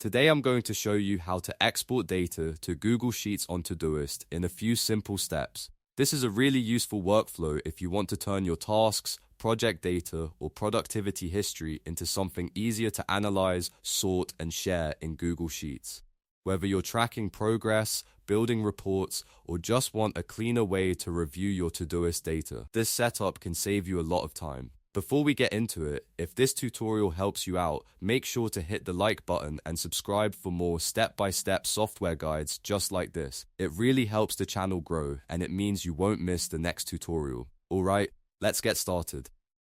Today I'm going to show you how to export data to Google Sheets on Todoist in a few simple steps. This is a really useful workflow if you want to turn your tasks, project data, or productivity history into something easier to analyze, sort, and share in Google Sheets. Whether you're tracking progress, building reports, or just want a cleaner way to review your Todoist data, this setup can save you a lot of time. Before we get into it, if this tutorial helps you out, make sure to hit the like button and subscribe for more step-by-step software guides just like this. It really helps the channel grow, and it means you won't miss the next tutorial. Alright, let's get started.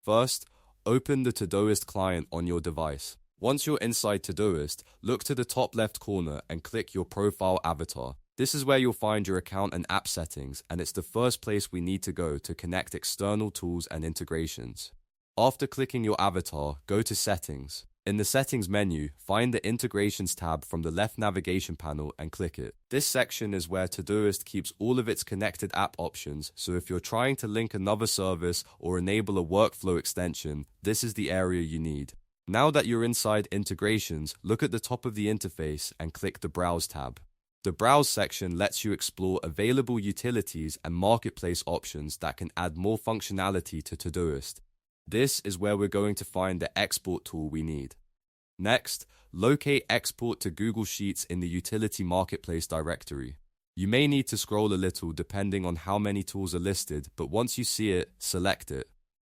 First, open the Todoist client on your device. Once you're inside Todoist, look to the top left corner and click your profile avatar. This is where you'll find your account and app settings, and it's the first place we need to go to connect external tools and integrations. After clicking your avatar, go to Settings. In the Settings menu, find the Integrations tab from the left navigation panel and click it. This section is where Todoist keeps all of its connected app options, so if you're trying to link another service or enable a workflow extension, this is the area you need. Now that you're inside Integrations, look at the top of the interface and click the Browse tab. The Browse section lets you explore available utilities and marketplace options that can add more functionality to Todoist. This is where we're going to find the export tool we need. Next, locate Export to Google Sheets in the Utility Marketplace directory. You may need to scroll a little depending on how many tools are listed, but once you see it, select it.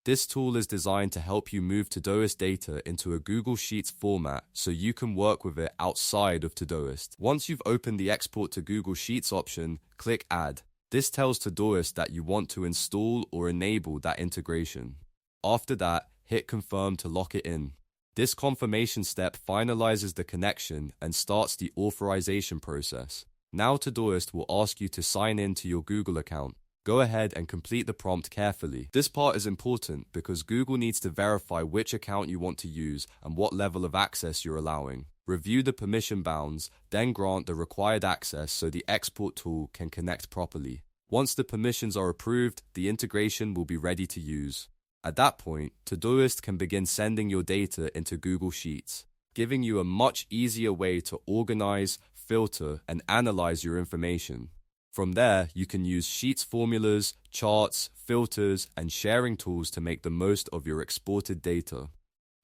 This tool is designed to help you move Todoist data into a Google Sheets format so you can work with it outside of Todoist. Once you've opened the Export to Google Sheets option, click Add. This tells Todoist that you want to install or enable that integration. After that, hit Confirm to lock it in. This confirmation step finalizes the connection and starts the authorization process. Now Todoist will ask you to sign in to your Google account. Go ahead and complete the prompt carefully. This part is important because Google needs to verify which account you want to use and what level of access you're allowing. Review the permission bounds, then grant the required access so the export tool can connect properly. Once the permissions are approved, the integration will be ready to use. At that point, Todoist can begin sending your data into Google Sheets, giving you a much easier way to organize, filter, and analyze your information. From there, you can use Sheets formulas, charts, filters, and sharing tools to make the most of your exported data.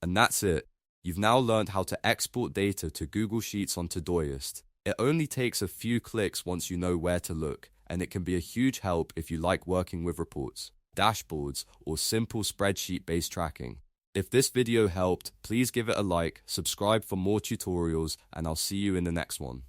And that's it. You've now learned how to export data to Google Sheets on Todoist. It only takes a few clicks once you know where to look, and it can be a huge help if you like working with reports, dashboards, or simple spreadsheet-based tracking. If this video helped, please give it a like, subscribe for more tutorials, and I'll see you in the next one.